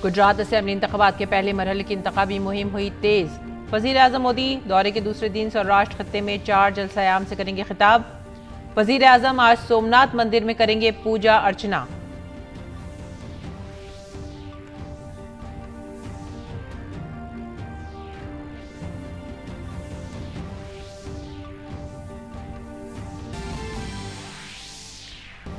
Gujarat assembly इंतखाबात के पहले मरहले की इंतखाबी मुहिम हुई तेज। वजीर आजम मोदी दौरे के दूसरे दिन सौराष्ट्र खत्ते में 4 जलसा-ए-आम से करेंगे खिताब। वजीर आजम आज सोमनाथ मंदिर में करेंगे पूजा अर्चना।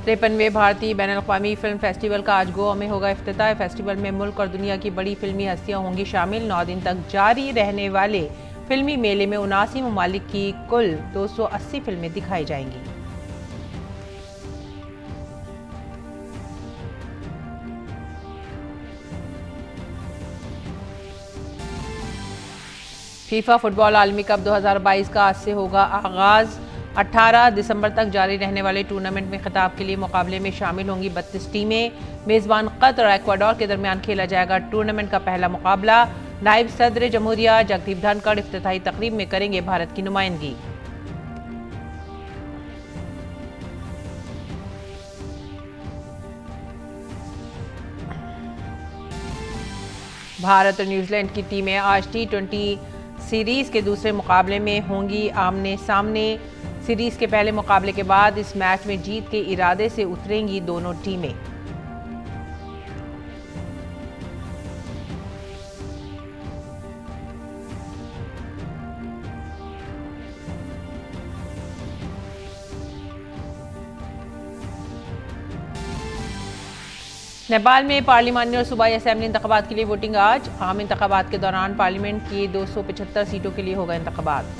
तिरपनवें भारतीय बैनुल-अक़वामी फिल्म फेस्टिवल का आज गोवा में होगा इफ्तिताह। फेस्टिवल में मुल्क और दुनिया की बड़ी फिल्मी हस्तियां होंगी शामिल। 9 दिन तक जारी रहने वाले फिल्मी मेले में 79 ममालिक की कुल 280 फिल्में दिखाई जाएंगी। फीफा फुटबॉल आलमी कप 2022 का आज से होगा आगाज। 18 दिसंबर तक जारी रहने वाले टूर्नामेंट में खिताब के लिए मुकाबले में शामिल होंगी 32 टीमें। मेजबान कतर और इक्वाडोर के दरमियान खेला जाएगा टूर्नामेंट का पहला मुकाबला। नायब सदर जमहूरिया जगदीप धनखड़ इफ्तिताही तकरीब में करेंगे भारत की नुमाइंदगी। भारत और न्यूजीलैंड की टीमें आज T20 सीरीज के दूसरे मुकाबले में होंगी आमने सामने। सीरीज के पहले मुकाबले के बाद इस मैच में जीत के इरादे से उतरेंगी दोनों टीमें। नेपाल में पार्लिमानी और सूबाई असेंबली इंतखाबात के लिए वोटिंग आज। आम इंतखाबात के दौरान पार्लियामेंट की 275 सीटों के लिए होगा इंतखाबात।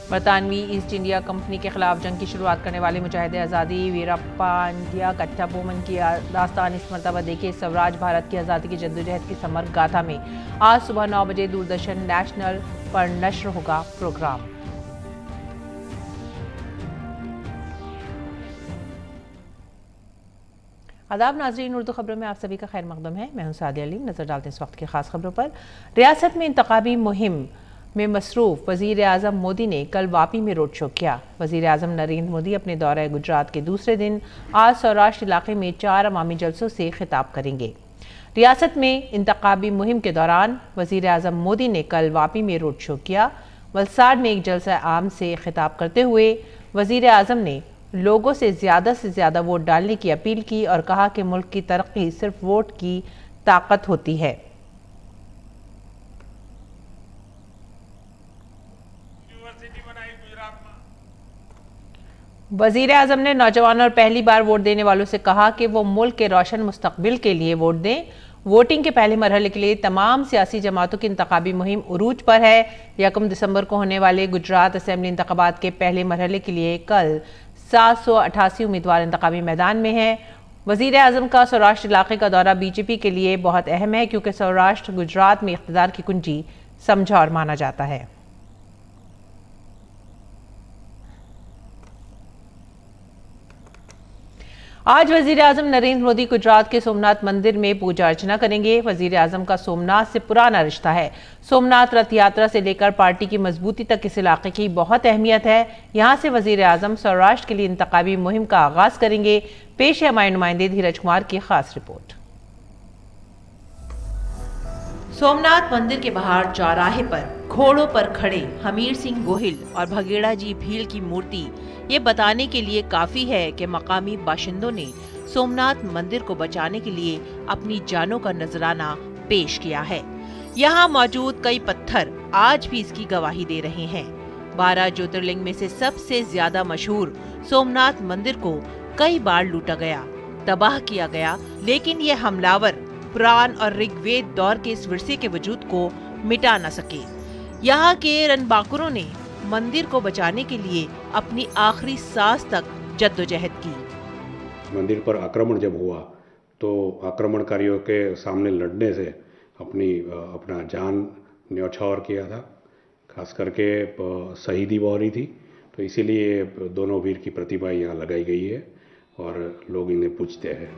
बरतानवी ईस्ट इंडिया कंपनी के खिलाफ जंग की शुरुआत करने वाले मुजाहिद आज़ादी वीरप्पा इंडिया कट्टाबोमन की दास्तान इस मरतबा देखिए स्वराज भारत की आज़ादी की जद्दोजहद की समर गाथा में आज सुबह 9 बजे दूरदर्शन नेशनल पर नश्र होगा प्रोग्राम। आदाब नाजरीन, उर्दू खबरों में आप सभी का खैर मकदम है। मैं हूं सादिया अली। नजर डालते हैं इस वक्त की खास खबरों पर। रियासत में इंतखाबी मुहिम में मसरूफ वजीर आजम मोदी ने कल वापी में रोड शो किया। वजीर आजम नरेंद्र मोदी अपने दौरे गुजरात के दूसरे दिन आज सौराष्ट्र इलाके में 4 अवामी जलसों से खिताब करेंगे। रियासत में इंतखाबी मुहिम के दौरान वजीर आजम मोदी ने कल वापी में रोड शो किया। वलसाड़ में एक जलसा आम से खिताब करते हुए वजीर आजम ने लोगों से ज़्यादा वोट डालने की अपील की और कहा कि मुल्क की तरक्की सिर्फ वोट की ताकत होती है। वजीर आजम ने नौजवानों और पहली बार वोट देने वालों से कहा कि वो मुल्क के रोशन मुस्तकबिल के लिए वोट दें। वोटिंग के पहले मरहले के लिए तमाम सियासी जमातों की इंतखाबी मुहिम उरूज पर है। 1 दिसंबर को होने वाले गुजरात असेंबली इंतखाबात के पहले मरहले के लिए कल 788 उम्मीदवार इंतखाबी मैदान में हैं। वजीर आजम का सौराष्ट्र इलाके का दौरा बीजेपी के लिए बहुत अहम है क्योंकि सौराष्ट्र गुजरात में इख्तिदार की कुंजी समझा और माना जाता है। आज वजीर आजम नरेंद्र मोदी गुजरात के सोमनाथ मंदिर में पूजा अर्चना करेंगे। वजीर आजम का सोमनाथ से पुराना रिश्ता है। सोमनाथ रथ यात्रा से लेकर पार्टी की मजबूती तक इस इलाके की बहुत अहमियत है। यहाँ से वजीर आजम सौराष्ट्र के लिए इंतखाबी मुहिम का आगाज करेंगे। पेश है हमारे नुमाइंदे धीरज कुमार की खास रिपोर्ट। सोमनाथ मंदिर के बाहर चौराहे पर घोड़ों पर खड़े हमीर सिंह गोहिल और भगेड़ा जी भील की मूर्ति ये बताने के लिए काफी है कि मकामी बाशिंदों ने सोमनाथ मंदिर को बचाने के लिए अपनी जानों का नजराना पेश किया है। यहाँ मौजूद कई पत्थर आज भी इसकी गवाही दे रहे हैं। 12 ज्योतिर्लिंग में से सबसे ज्यादा मशहूर सोमनाथ मंदिर को कई बार लूटा गया, तबाह किया गया, लेकिन ये हमलावर पुराण और ऋग्वेद दौर के इस विरसे के वजूद को मिटा न सके। यहाँ के रणबांकुरों ने मंदिर को बचाने के लिए अपनी आखिरी सांस तक जद्दोजहद की। मंदिर पर आक्रमण जब हुआ तो आक्रमणकारियों के सामने लड़ने से अपना जान न्यौछावर किया था। खास करके शहीदी बौरी थी, तो इसीलिए दोनों वीर की प्रतिमा यहाँ लगाई गई है और लोग इन्हें पूजते हैं।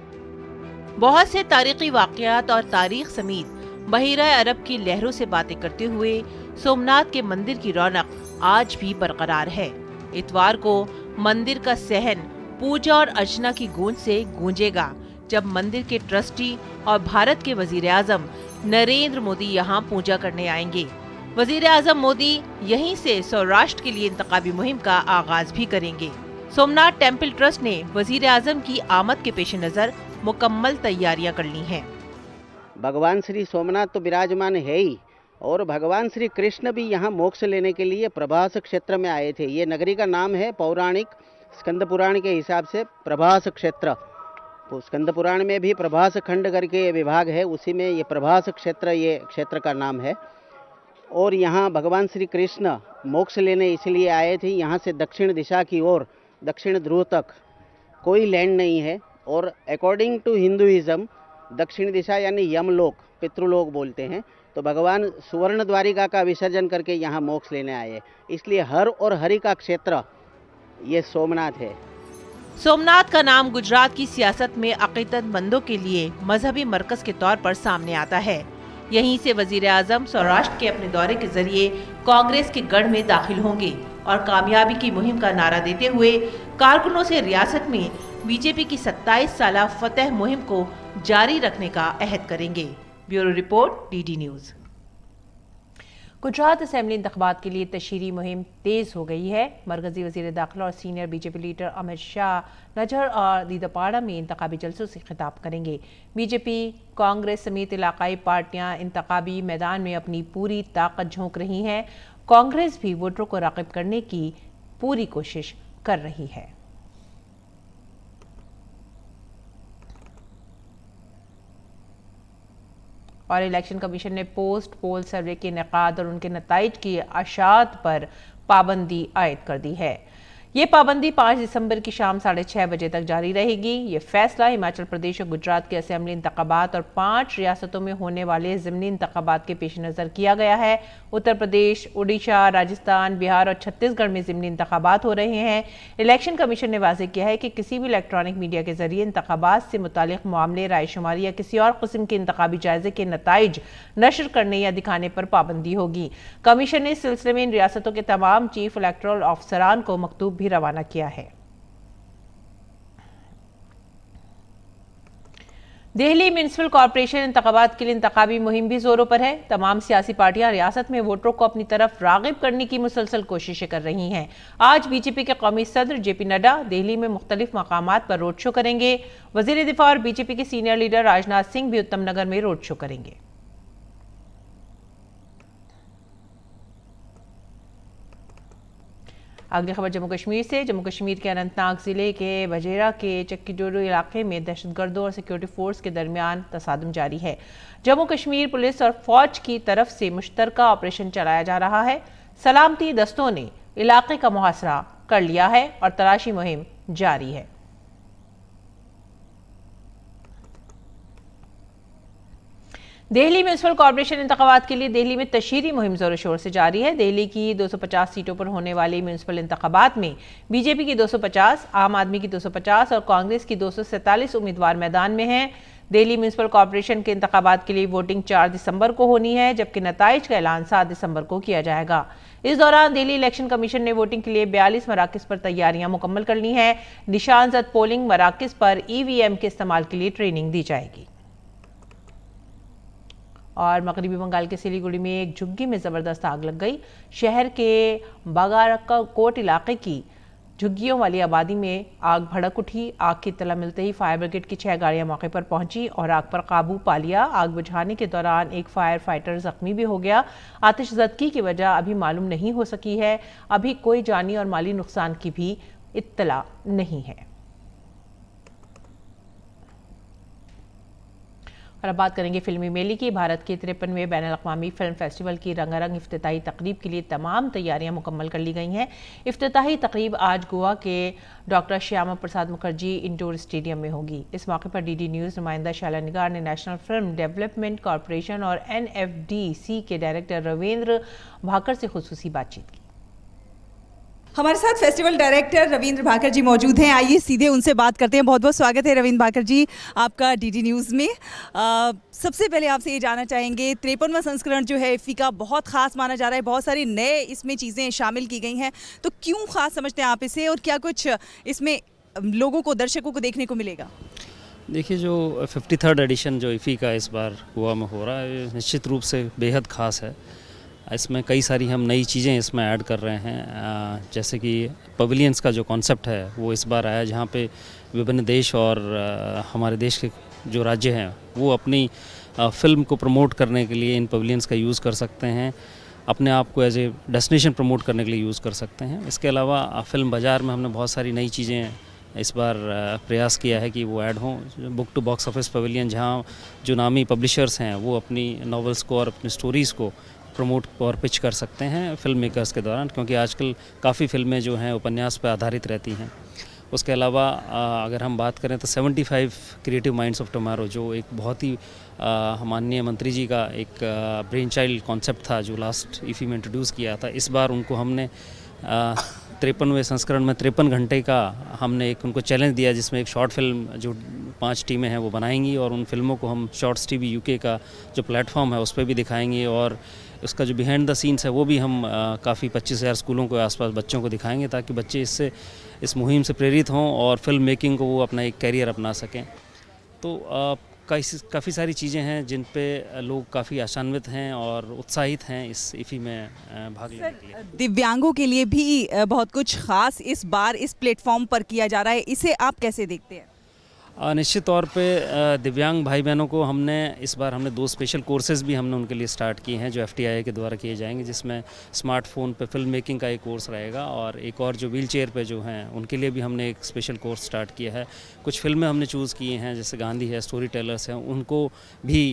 बहुत से तारीखी वाकयात और तारीख समेत बहिरा अरब की लहरों से बातें करते हुए सोमनाथ के मंदिर की रौनक आज भी बरकरार है। इतवार को मंदिर का सहन पूजा और अर्चना की गूंज से गूंजेगा, जब मंदिर के ट्रस्टी और भारत के वजीर आजम नरेंद्र मोदी यहाँ पूजा करने आएंगे। वजीर आजम मोदी यहीं से सौराष्ट्र के लिए इंतखाबी मुहिम का आगाज भी करेंगे। सोमनाथ टेम्पल ट्रस्ट ने वजीर आजम की आमद के पेश नजर मुकम्मल तैयारियां कर ली हैं। भगवान श्री सोमनाथ तो विराजमान है ही, और भगवान श्री कृष्ण भी यहाँ मोक्ष लेने के लिए प्रभास क्षेत्र में आए थे। ये नगरी का नाम है पौराणिक स्कंद पुराण के हिसाब से प्रभास क्षेत्र। तो स्कंद पुराण में भी प्रभास खंड करके विभाग है, उसी में ये प्रभास क्षेत्र, ये क्षेत्र का नाम है। और यहाँ भगवान श्री कृष्ण मोक्ष लेने इसलिए आए थे। यहाँ से दक्षिण दिशा की ओर, दक्षिण ध्रुव तक कोई लैंड नहीं है, और अकॉर्डिंग टू हिंदुइज्म दक्षिण दिशा यानी यमलोक, पितृलोक बोलते हैं। तो भगवान सुवर्ण द्वारिका का विसर्जन करके यहाँ मोक्ष लेने आए, इसलिए हर और हरि का क्षेत्र ये सोमनाथ है। सोमनाथ का नाम गुजरात की सियासत में अकीदतमंदों के लिए मजहबी मरकज के तौर पर सामने आता है। यहीं से वजीर आजम सौराष्ट्र के अपने दौरे के जरिए कांग्रेस के गढ़ में दाखिल होंगे और कामयाबी की मुहिम का नारा देते हुए कारकुनों से रियासत में बीजेपी की 27 साला फतेह मुहिम को जारी रखने का अहद करेंगे। Bureau report, DD news. Gujarat assembly इंतखाबात के लिए तशहीरी मुहिम तेज हो गई है। मरकजी वजीर दाखिला और senior BJP leader Amit Shah नजर और दीदापाड़ा में इंतखाबी जलसों से खिताब करेंगे। बीजेपी, कांग्रेस समेत इलाकाई पार्टियां इंतखाबी मैदान में अपनी पूरी ताकत झोंक रही हैं। कांग्रेस भी वोटरों को राग़िब करने की पूरी कोशिश कर रही है। और इलेक्शन कमीशन ने पोस्ट पोल सर्वे के इनेकाद और उनके नताइज की अशात पर पाबंदी आयद कर दी है। ये पाबंदी 5 दिसंबर की शाम 6:30 बजे तक जारी रहेगी। ये फैसला हिमाचल प्रदेश और गुजरात के असेंबली इंतखाबात और 5 रियासतों में होने वाले ज़िमनी इंतखाबात के पेश नज़र किया गया है। उत्तर प्रदेश, उड़ीसा, राजस्थान, बिहार और छत्तीसगढ़ में ज़िमनी इंतखाबात हो रहे हैं। इलेक्शन कमीशन ने वाज़ेह किया है कि किसी भी इलेक्ट्रॉनिक मीडिया के जरिए इंतखाबात से मुतालिक मामले, रायशुमारी या किसी और किस्म के इंतखाबी जायजे के नताइज नशर करने या दिखाने पर पाबंदी होगी। कमीशन ने इस सिलसिले में इन रियासतों के तमाम चीफ इलेक्टोरल ऑफिसरान को मकतूब भी रवाना किया है। दिल्ली म्युनिसिपल कॉरपोरेशन इंतखाबात के लिए इंतखाबी मुहिम भी जोरों पर है। तमाम सियासी पार्टियां रियासत में वोटरों को अपनी तरफ राग़िब करने की मुसलसल कोशिशें कर रही हैं। आज बीजेपी के कौमी सदर जेपी नड्डा दिल्ली में मुख्तलिफ मकामात पर रोड शो करेंगे। वजीर दिफा और बीजेपी के सीनियर लीडर राजनाथ सिंह भी उत्तम नगर में रोड शो करेंगे। अगली खबर जम्मू कश्मीर से। जम्मू कश्मीर के अनंतनाग जिले के बजेरा के चक्कीडोडो इलाके में दहशतगर्दों और सिक्योरिटी फोर्स के दरमियान तसादुम जारी है। जम्मू कश्मीर पुलिस और फौज की तरफ से मुश्तरका ऑपरेशन चलाया जा रहा है। सलामती दस्तों ने इलाके का मुहासरा कर लिया है और तलाशी मुहिम जारी है। दिल्ली म्युनिसिपल कॉर्पोरेशन इंतखाबात के लिए दिल्ली में तशहीरी मुहिम जोर शोर से जारी है। दिल्ली की 250 सीटों पर होने वाली म्युनिसिपल इंतखाबात में बीजेपी की 250, आम आदमी की 250 और कांग्रेस की 247 उम्मीदवार मैदान में हैं। दिल्ली म्युनिसिपल कॉर्पोरेशन के इंतखाबात के लिए वोटिंग 4 दिसंबर को होनी है, जबकि नताइज का ऐलान 7 दिसंबर को किया जाएगा। इस दौरान दिल्ली इलेक्शन कमीशन ने वोटिंग के लिए 42 मराकज़ पर तैयारियां मुकम्मल कर ली हैं। निशानजद पोलिंग मराकज़ पर ईवीएम के इस्तेमाल के लिए ट्रेनिंग दी जाएगी। और मगरबी बंगाल के सिलीगुड़ी में एक झुग्गी में ज़बरदस्त आग लग गई। शहर के बागारक्का कोट इलाके की झुग्गियों वाली आबादी में आग भड़क उठी। आग की इत्तला मिलते ही फायर ब्रिगेड की 6 गाड़ियां मौके पर पहुंची और आग पर काबू पा लिया। आग बुझाने के दौरान एक फायर फाइटर जख्मी भी हो गया। आतिशज़दगी की वजह अभी मालूम नहीं हो सकी है। अभी कोई जानी और माली नुकसान की भी इत्तला नहीं है। और अब बात करेंगे फिल्मी मेले की। भारत के 53वें बैनुल-अक़वामी फिल्म फेस्टिवल की रंगारंग इफ्तिताही तकरीब के लिए तमाम तैयारियां मुकम्मल कर ली गई हैं। इफ्तिताही तकरीब आज गोवा के doctor Shyama Prasad Mukherjee indoor stadium में होगी। इस मौके पर डीडी न्यूज़ नुमाइंदा शैला निगार ने नेशनल फिल्म डेवलपमेंट कॉरपोरेशन और NFDC के डायरेक्टर रविंद्र भाकर से खुसूसी बातचीत की। हमारे साथ फेस्टिवल डायरेक्टर रविंद्र भाकर जी मौजूद हैं। आइए सीधे उनसे बात करते हैं। बहुत बहुत स्वागत है रविंद्र भाकर जी आपका डीडी न्यूज़ में। सबसे पहले आपसे ये जानना चाहेंगे, 53वां संस्करण जो है इफ़ी का बहुत ख़ास माना जा रहा है, बहुत सारी नए इसमें चीज़ें शामिल की गई हैं, तो क्यों ख़ास समझते हैं आप इसे और क्या कुछ इसमें लोगों को, दर्शकों को देखने को मिलेगा? देखिए, जो 53rd एडिशन जो इफ़ी का इस बार गोवा में हो रहा है, निश्चित रूप से बेहद ख़ास है। इसमें कई सारी हम नई चीज़ें इसमें ऐड कर रहे हैं, जैसे कि पवेलियंस का जो कॉन्सेप्ट है वो इस बार आया, जहाँ पे विभिन्न देश और हमारे देश के जो राज्य हैं वो अपनी फ़िल्म को प्रमोट करने के लिए इन पवेलियंस का यूज़ कर सकते हैं, अपने आप को एज ए डेस्टिनेशन प्रमोट करने के लिए यूज़ कर सकते हैं। इसके अलावा फ़िल्म बाज़ार में हमने बहुत सारी नई चीज़ें इस बार प्रयास किया है कि वो ऐड हों। Book to box office pavilion, जहाँ जो नामी पब्लिशर्स हैं वो अपनी नॉवेल्स को और अपनी स्टोरीज़ को प्रमोट और पिच कर सकते हैं फिल्म मेकर्स के दौरान, क्योंकि आजकल काफ़ी फ़िल्में जो हैं उपन्यास पर आधारित रहती हैं। उसके अलावा अगर हम बात करें तो 75 क्रिएटिव माइंड्स ऑफ टुमारो, जो एक बहुत ही माननीय मंत्री जी का एक ब्रेन चाइल्ड कॉन्सेप्ट था जो लास्ट इफ़ी में इंट्रोड्यूस किया था, इस बार उनको हमने 53वें संस्करण में 53 घंटे का हमने एक उनको चैलेंज दिया, जिसमें एक शॉर्ट फिल्म जो 5 टीमें हैं वो बनाएंगी और उन फिल्मों को हम शॉर्ट्स टीवी यूके का जो प्लेटफॉर्म है उस पर भी दिखाएंगे, और उसका जो बिहाइंड द सीन्स है वो भी हम काफ़ी 25,000 स्कूलों के आसपास बच्चों को दिखाएंगे, ताकि बच्चे इससे इस मुहिम से प्रेरित हों और फिल्म मेकिंग को वो अपना एक कैरियर अपना सकें। तो काफ़ी सारी चीज़ें हैं जिन पे लोग काफ़ी आशान्वित हैं और उत्साहित हैं इस इफ़ी में भाग लेने के लिए। दिव्यांगों के लिए भी बहुत कुछ ख़ास इस बार इस प्लेटफॉर्म पर किया जा रहा है, इसे आप कैसे देखते हैं? निश्चित तौर पे दिव्यांग भाई बहनों को हमने इस बार 2 स्पेशल कोर्सेज़ भी हमने उनके लिए स्टार्ट किए हैं, जो FTIA के द्वारा किए जाएंगे, जिसमें स्मार्टफोन पे फिल्म मेकिंग का एक कोर्स रहेगा, और एक और जो व्हील चेयर पे जो हैं उनके लिए भी हमने एक स्पेशल कोर्स स्टार्ट किया है। कुछ फिल्में हमने चूज़ किए हैं, जैसे गांधी है, स्टोरी टेलर्स हैं, उनको भी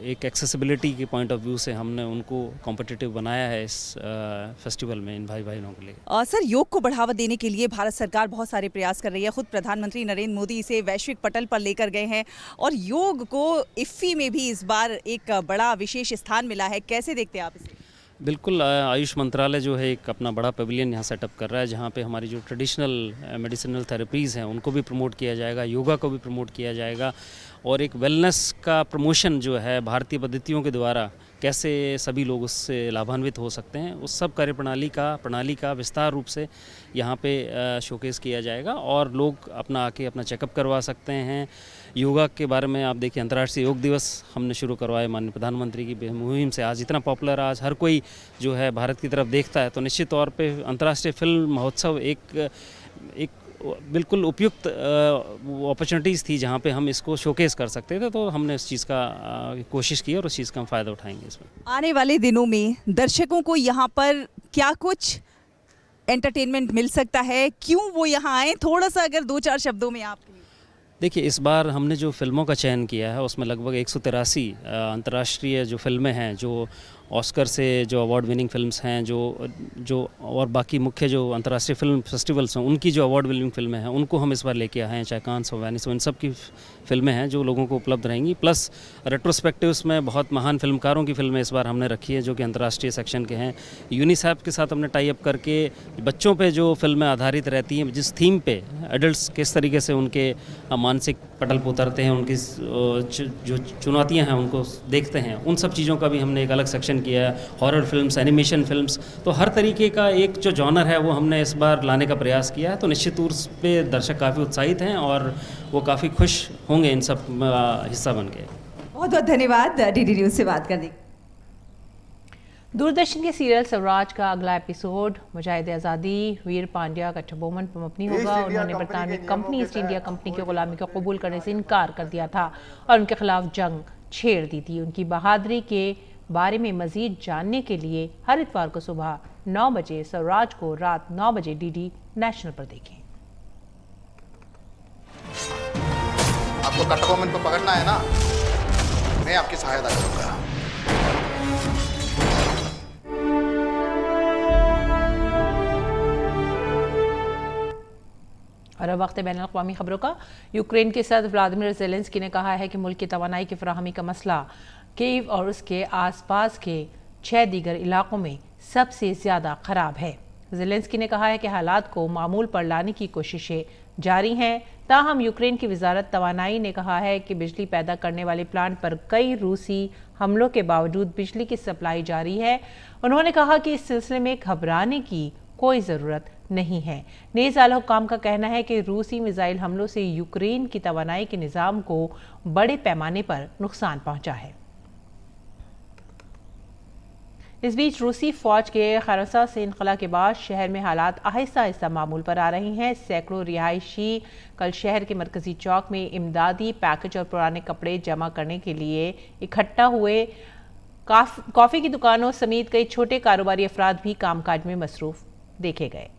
एक एक्सेसिबिलिटी के पॉइंट ऑफ व्यू से हमने उनको कॉम्पिटिटिव बनाया है इस फेस्टिवल में इन भाई बहनों के लिए। सर, योग को बढ़ावा देने के लिए भारत सरकार बहुत सारे प्रयास कर रही है। खुद प्रधानमंत्री नरेंद्र मोदी इसे वैश्विक पटल पर लेकर गए हैं और योग को इफ़ी में भी इस बार एक बड़ा विशेष स्थान मिला है। कैसे देखते हैं आप इसे? बिल्कुल, आयुष मंत्रालय जो है एक अपना बड़ा पेविलियन यहाँ सेटअप कर रहा है, जहाँ पे हमारी जो ट्रेडिशनल मेडिसिनल थेरेपीज़ हैं उनको भी प्रमोट किया जाएगा, योगा को भी प्रमोट किया जाएगा, और एक वेलनेस का प्रमोशन जो है भारतीय पद्धतियों के द्वारा कैसे सभी लोग उससे लाभान्वित हो सकते हैं, उस सब प्रणाली का विस्तार रूप से यहाँ पे शोकेस किया जाएगा, और लोग अपना आके अपना चेकअप करवा सकते हैं। योगा के बारे में आप देखिए, अंतर्राष्ट्रीय योग दिवस हमने शुरू करवाए माननीय प्रधानमंत्री की मुहिम से, आज इतना पॉपुलर, आज हर कोई जो है भारत की तरफ देखता है, तो निश्चित तौर पे अंतर्राष्ट्रीय फिल्म महोत्सव एक बिल्कुल उपयुक्त अपॉर्चुनिटीज़ थी जहाँ पे हम इसको शोकेस कर सकते थे, तो हमने उस चीज़ का कोशिश की और उस चीज़ का हम फ़ायदा उठाएंगे इसमें। आने वाले दिनों में दर्शकों को यहाँ पर क्या कुछ एंटरटेनमेंट मिल सकता है, क्यों वो यहाँ आए, थोड़ा सा अगर 2-4 शब्दों में आप? देखिए, इस बार हमने जो फिल्मों का चयन किया है उसमें लगभग 183 अंतर्राष्ट्रीय जो फिल्में हैं, जो ऑस्कर से जो अवार्ड विनिंग फिल्म्स हैं, जो और बाकी मुख्य जो अंतर्राष्ट्रीय फिल्म फेस्टिवल्स हैं उनकी जो अवार्ड विनिंग फिल्में हैं उनको हम इस बार लेके आए हैं, चाहे कांस और वेनिस, इन सब की फिल्में हैं जो लोगों को उपलब्ध रहेंगी। प्लस रेट्रोस्पेक्टिव्स में बहुत महान फिल्मकारों की फिल्में इस बार हमने रखी है जो कि अंतर्राष्ट्रीय सेक्शन के हैं। यूनिसेफ के साथ हमने टाई अप करके बच्चों पे जो फिल्में आधारित रहती हैं, जिस थीम पे एडल्ट्स किस तरीके से उनके मानसिक पटल पर उतरते हैं, उनकी जो चुनौतियाँ हैं उनको देखते हैं, उन सब चीज़ों का भी हमने एक अलग सेक्शन किया है। हॉरर फिल्म्स, एनिमेशन फिल्म्स, तो हर तरीके का एक जो जॉनर है वो हमने इस बार लाने का प्रयास किया है। तो निश्चित तौर पे दर्शक काफ़ी उत्साहित हैं और वो काफ़ी खुश होंगे इन सब हिस्सा बन के। बहुत बहुत धन्यवाद डीडी न्यूज़ से बात करने। दूरदर्शन के सीरियल स्वराज का अगला एपिसोड मुजाहिद आज़ादी वीर पांड्या कट्टबोमन पर मबनी होगा। उन्होंने बरतानवी कंपनी ईस्ट इंडिया कंपनी की गुलामी को कबूल करने से इनकार कर दिया था और उनके खिलाफ जंग छेड़ दी थी। उनकी बहादुरी के बारे में मजीद जानने के लिए हर इतवार को सुबह 9 बजे स्वराज को रात 9 बजे डीडी नेशनल पर देखें। आपको कट्टबोमन को पकड़ना है ना, मैं आपकी सहायता करूंगा। और अब वक्त है बैनुल अक़वामी खबरों का। यूक्रेन के सदर व्लादिमीर ज़ेलेंस्की ने कहा है कि मुल्क की तवानाई की फराहमी का मसला कीव और उसके आसपास के 6 दीगर इलाकों में सबसे ज़्यादा ख़राब है। ज़ेलेंस्की ने कहा है कि हालात को मामूल पर लाने की कोशिशें जारी हैं। ताहम यूक्रेन की वजारत तवानाई ने कहा है कि बिजली पैदा करने वाले प्लांट पर कई रूसी हमलों के बावजूद बिजली की सप्लाई जारी है। उन्होंने कहा कि इस सिलसिले में घबराने की कोई ज़रूरत नहीं है। नेज़ आल हुक्काम का कहना है कि रूसी मिसाइल हमलों से यूक्रेन की तवानाई के निज़ाम को बड़े पैमाने पर नुकसान पहुंचा है। इस बीच रूसी फौज के खरसा से इनखला के बाद शहर में हालात आहिस्ता आहिस्ता मामूल पर आ रही हैं। सैकड़ों रिहायशी कल शहर के मरकजी चौक में इमदादी पैकेज और पुराने कपड़े जमा करने के लिए इकट्ठा हुए। कॉफ़ी की दुकानों समेत कई छोटे कारोबारी अफराद भी कामकाज में मसरूफ देखे गए।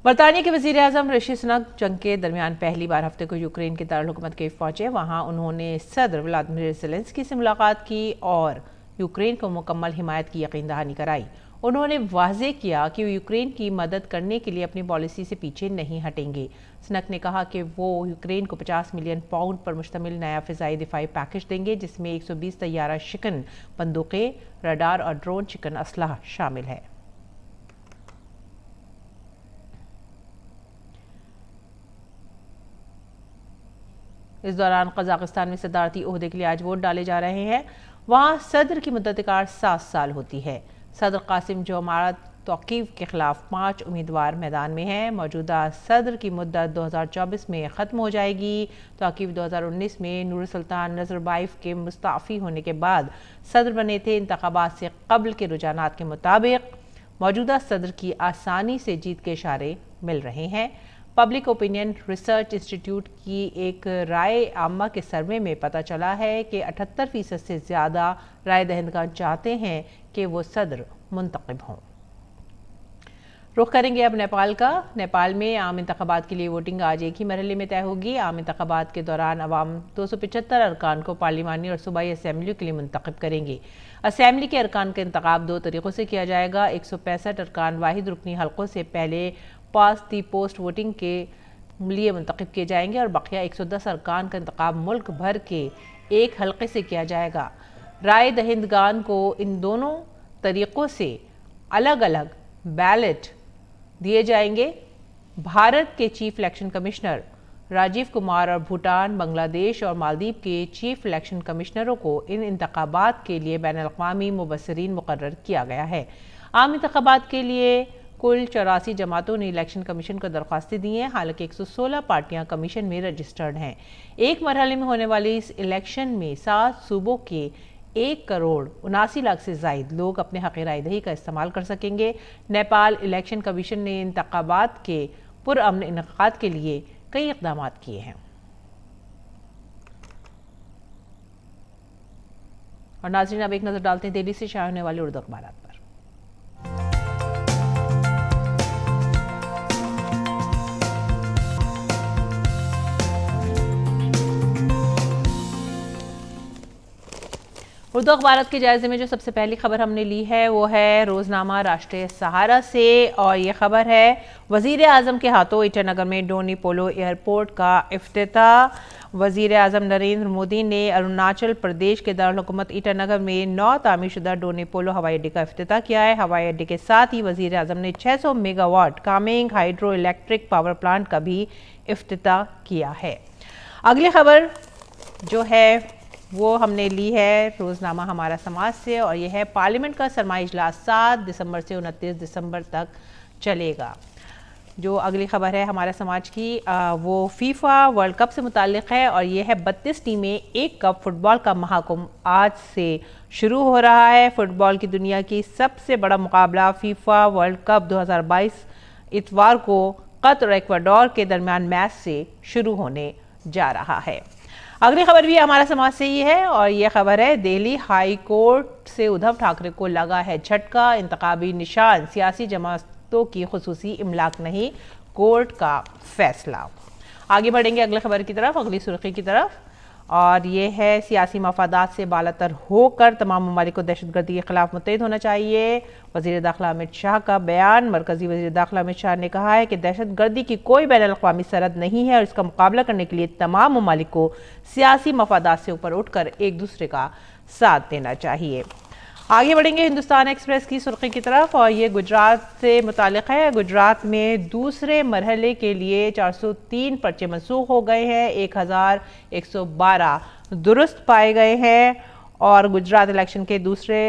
बरतानिया के वज़ीर आज़म ऋषि सुनक जंग के दरमियान पहली बार हफ्ते को यूक्रेन के दारुल-हुकूमत के पहुंचे। वहां उन्होंने सदर व्लादिमीर ज़ेलेंस्की से मुलाकात की और यूक्रेन को मुकम्मल हिमायत की यकीन दहानी कराई। उन्होंने वाज़ेह किया कि वो यूक्रेन की मदद करने के लिए अपनी पॉलिसी से पीछे नहीं हटेंगे। सुनक ने कहा कि वो यूक्रेन को 50 मिलियन पाउंड पर मुश्तमिल नया फ़िज़ाई दिफाई पैकेज देंगे, जिसमें 120 तैयारा शिकन बंदूकें, रडार और ड्रोन शिकन असलहा शामिल है। इस दौरान कजाकिस्तान में सदारती ओहदे के लिए आज वोट डाले जा रहे हैं। वहाँ सदर की मुद्दतकार 7 साल होती है। सदर कासिम जोमारत तौकीफ के खिलाफ 5 उम्मीदवार मैदान में हैं। मौजूदा सदर की मुद्दत 2024 में ख़त्म हो जाएगी। तौकीफ 2019 में नूर सुल्तान नज़रबाइफ के मुस्ताफ़ी होने के बाद सदर बने थे। इंतखाबात से कबल के रुझानात के मुताबिक मौजूदा सदर की आसानी से जीत के इशारे मिल रहे हैं। पब्लिक ओपिनियन रिसर्च इंस्टीट्यूट की एक राय आमा के सर्वे में पता चला है कि 78% से ज़्यादा राय दहिंदगान चाहते हैं कि वो सदर मुंतखब हों। रुख करेंगे अब नेपाल का। नेपाल में आम इंतखाबात के लिए वोटिंग आज एक ही मरहले में तय होगी। आम इंतखाबात के दौरान अवाम 275 अरकान को पार्लिमानी और सूबाई असम्बली के लिए मुंतखब करेंगे। असम्बली के अरकान का इंतखाब 2 तरीक़ों से किया जाएगा। 165 अरकान वाहिद रुकनी हल्कों से पहले पास दी पोस्ट वोटिंग के लिए मुंतखब किए जाएंगे और बकिया 110 अरकान का इंतखाब मुल्क भर के एक हल्के से किया जाएगा। राय दहिंदगान को इन दोनों तरीक़ों से अलग अलग बैलेट दिए जाएंगे। भारत के chief election commissioner Rajiv Kumar और भूटान, बांग्लादेश और मालदीव के चीफ इलेक्शन कमिश्नरों को इन इंतखाबात के लिए बैनुल-अक़वामी मुबस्सिरीन मुकर्रर किया गया है। आम इंतखाबात के लिए कुल 84 जमातों ने इलेक्शन कमीशन को दरख्वास्तें दी हैं। हालांकि 116 पार्टियां कमीशन में रजिस्टर्ड हैं। एक मरहले में होने वाली इस इलेक्शन में 7 सूबों के 1,79,00,000 से ज़ायद लोग अपने हक़ राय दही का इस्तेमाल कर सकेंगे। नेपाल इलेक्शन कमीशन ने इंतखाबात के पुरअमन इनेकाद के लिए कई इक़दाम किए हैं। और नाज़रीन, अब एक नज़र डालते हैं दिल्ली से शाया होने वाले उर्दू अखबारात पर। उर्दू अखबारात के जायजे में जो सबसे पहली खबर हमने ली है वो है रोज़नामा राष्ट्रीय सहारा से, और ये खबर है वज़ीर आज़म के हाथों ईटानगर में डोनी पोलो एयरपोर्ट का इफ्तिताह। वज़ीर आज़म नरेंद्र मोदी ने अरुणाचल प्रदेश के दारुल-हुकूमत ईटानगर में नौ तामीरशुदा डोनी पोलो हवाई अड्डे का इफ्तिताह किया है। हवाई अड्डे के साथ ही वज़ीर आज़म ने 600 megawatt Kameng hydro electric power plant का भी इफ्तिताह किया है। अगली खबर जो है वो हमने ली है रोज़नामा हमारा समाज से, और यह है पार्लियामेंट का सरमाई इजलास 7 दिसंबर से 29 दिसंबर तक चलेगा। जो अगली खबर है हमारा समाज की वो फीफा वर्ल्ड कप से मुताल्लिक़ है, और ये है 32 टीमें एक कप फुटबॉल का महाकुंभ आज से शुरू हो रहा है। फुटबॉल की दुनिया की सबसे बड़ा मुकाबला फीफा वर्ल्ड कप 2022 इतवार को कतर और इक्वाडोर के दरमियान मैच से शुरू होने जा रहा है। अगली खबर भी हमारा समाज से ही है, और यह खबर है दिल्ली हाई कोर्ट से उद्धव ठाकरे को लगा है झटका। इंतखाबी निशान सियासी जमातों की खुसूसी इमलाक नहीं, कोर्ट का फैसला। आगे बढ़ेंगे अगली खबर की तरफ, अगली सुर्खी की तरफ, और ये है सियासी मफादात से बालातर होकर तमाम ममालिक को दहशतगर्दी के खिलाफ मुत्तहिद होना चाहिए। वज़ीर दाखिला अमित शाह का बयान। मरकजी वज़ीर दाखिला अमित शाह ने कहा है कि दहशतगर्दी की कोई बैनुल-अक़वामी सरहद नहीं है और इसका मुकाबला करने के लिए तमाम ममालिक को सियासी मफादात से ऊपर उठकर एक दूसरे का साथ देना चाहिए। आगे बढ़ेंगे हिंदुस्तान एक्सप्रेस की सुर्खी की तरफ और ये गुजरात से मुतालिक है। गुजरात में दूसरे मरहले के लिए 403 पर्चे मंसूख हो गए हैं, 1112 दुरुस्त पाए गए हैं और गुजरात इलेक्शन के दूसरे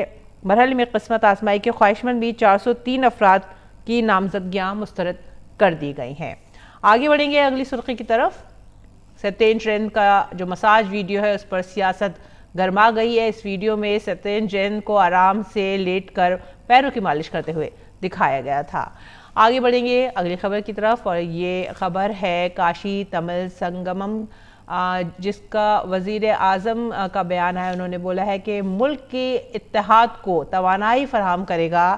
मरहले में किस्मत आजमाई के ख्वाहिशमंद भी 403 अफराद की नामजदगियाँ मुस्तरद कर दी गई हैं। आगे बढ़ेंगे अगली सुर्खी की तरफ। सत्येंद्र जैन का जो मसाज वीडियो है उस पर सियासत गर्मा गई है। इस वीडियो में सत्येंद्र जैन को आराम से लेटकर पैरों की मालिश करते हुए दिखाया गया था। आगे बढ़ेंगे अगली खबर की तरफ और ये खबर है काशी तमिल संगमम, जिसका वजीर आज़म का बयान है। उन्होंने बोला है कि मुल्क के इत्तेहाद को तवानाई फराहम करेगा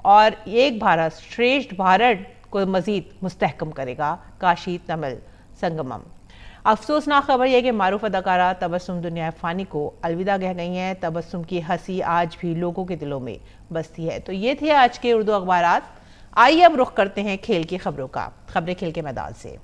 और एक भारत श्रेष्ठ भारत को मज़ीद मुस्तहकम करेगा काशी तमिल संगमम। अफसोसनाक खबर यह कि मारूफ अदाकारा तबस्सुम दुनिया फ़ानी को अलविदा कह गई हैं। तबस्सुम की हंसी आज भी लोगों के दिलों में बसती है। तो ये थे आज के उर्दू अखबारात। आइए अब रुख करते हैं खेल की खबरों का। खबरें खेल के मैदान से।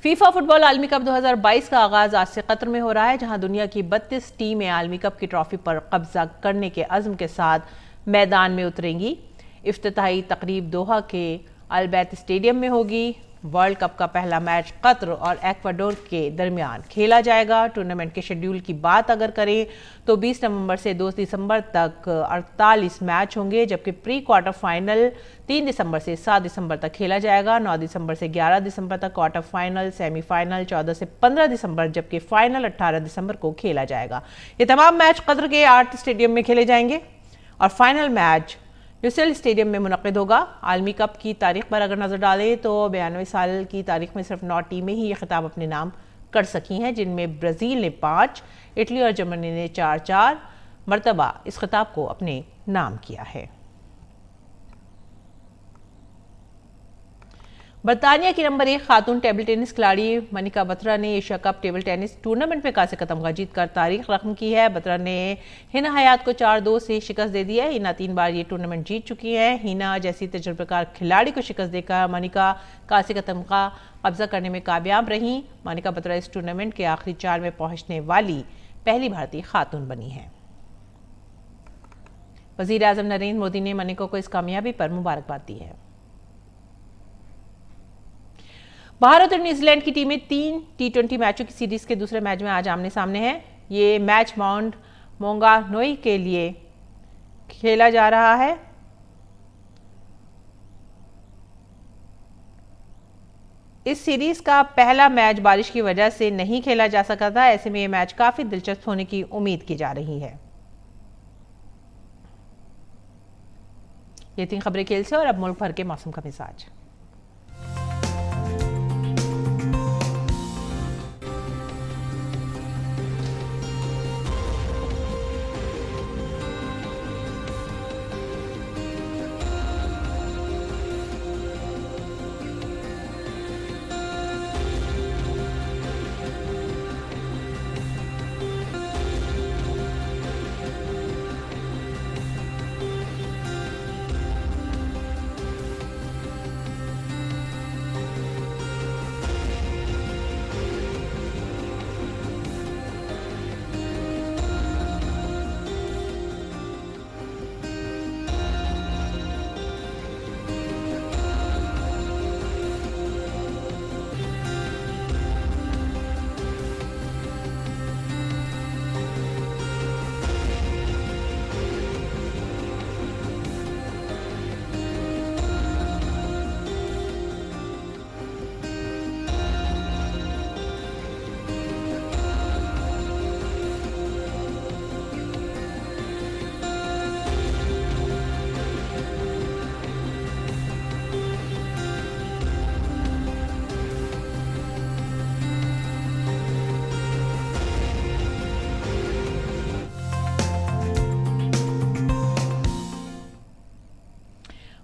फीफा फुटबॉल आलमी कप 2022 का आगाज आज से कतर में हो रहा है, जहां दुनिया की 32 टीमें आलमी कप की ट्रॉफी पर कब्जा करने के अज़्म के साथ मैदान में उतरेंगी। इफ्तिताही तकरीब दोहा के अलबैत स्टेडियम में होगी। वर्ल्ड कप का पहला मैच कतर और एक्वाडोर के दरमियान खेला जाएगा। टूर्नामेंट के शेड्यूल की बात अगर करें तो 20 नवंबर से 2 दिसंबर तक 48 मैच होंगे, जबकि प्री क्वार्टर फाइनल 3 दिसंबर से 7 दिसंबर तक खेला जाएगा। 9 दिसंबर से 11 दिसंबर तक क्वार्टर फाइनल, सेमीफाइनल 14 से 15 दिसंबर, जबकि फाइनल 18 दिसंबर को खेला जाएगा। ये तमाम मैच कतर के 8 स्टेडियम में खेले जाएंगे और फाइनल मैच यूसेल स्टेडियम में मुनक़िद होगा। आलमी कप की तारीख पर अगर नज़र डालें तो 92 साल की तारीख में सिर्फ 9 टीमें ही ये खिताब अपने नाम कर सकी हैं, जिनमें ब्राज़ील ने 5, इटली और जर्मनी ने 4 मरतबा इस खिताब को अपने नाम किया है। बरतानिया की नंबर 1 खातून टेबल टेनिस खिलाड़ी मनिका बत्रा ने Asia cup table tennis tournament में कासे कदम जीत कर तारीख रकम की है। बत्रा ने हिना हयात को 4-2 से शिकस्त दे दी है। हिना 3 बार ये टूर्नामेंट जीत चुकी है। हिना जैसी तजुर्बेकार खिलाड़ी को शिकस्त देकर मनिका कासे कदम का कब्जा करने में कामयाब रही। मनिका बत्रा इस टूर्नामेंट के आखिरी 4 में पहुंचने वाली पहली भारतीय खातून बनी है। वजीर आज़म नरेंद्र मोदी ने मनिका को इस कामयाबी पर मुबारकबाद दी है। भारत और न्यूजीलैंड की टीमें 3 T20 मैचों की सीरीज के दूसरे मैच में आज आमने सामने हैं। ये मैच माउंट मोंगानोई के लिए खेला जा रहा है। इस सीरीज का पहला मैच बारिश की वजह से नहीं खेला जा सका था। ऐसे में ये मैच काफी दिलचस्प होने की उम्मीद की जा रही है। ये 3 खबरें खेल से और अब मुल्क भर के मौसम का मिजाज।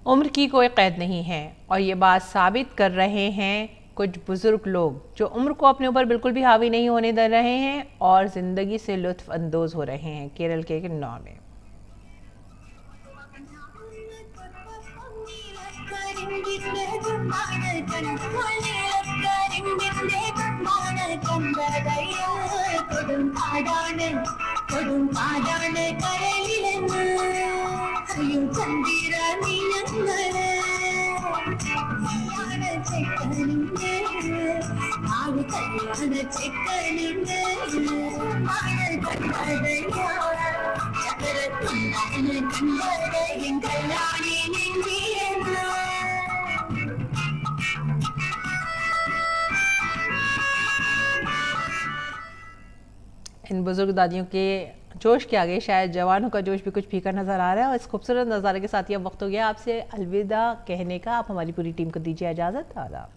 उम्र की कोई कैद नहीं है और ये बात साबित कर रहे हैं कुछ बुजुर्ग लोग जो उम्र को अपने ऊपर बिल्कुल भी हावी नहीं होने दे रहे हैं और ज़िंदगी से लुत्फ़ अंदोज़ हो रहे हैं। केरल के किन्नौर में കൊടും പാടാണ് കരളിലെന്ന് അറിയും ചന്ദിരനി ഞങ്ങള് കല്യാണ ചെക്കനുണ്ട് ആവ് കല്യാണ ചെക്കനുണ്ട് ചക്കരത്തുണ്ടാണ് കണ്ടത് കല്യാണി നിന്നിയെന്ന് इन बुजुर्ग दादियों के जोश के आगे शायद जवानों का जोश भी कुछ फीका नज़र आ रहा है। और इस खूबसूरत नज़ारे के साथ ये वक्त हो गया आपसे अलविदा कहने का। आप हमारी पूरी टीम को दीजिए इजाज़त। आदाब।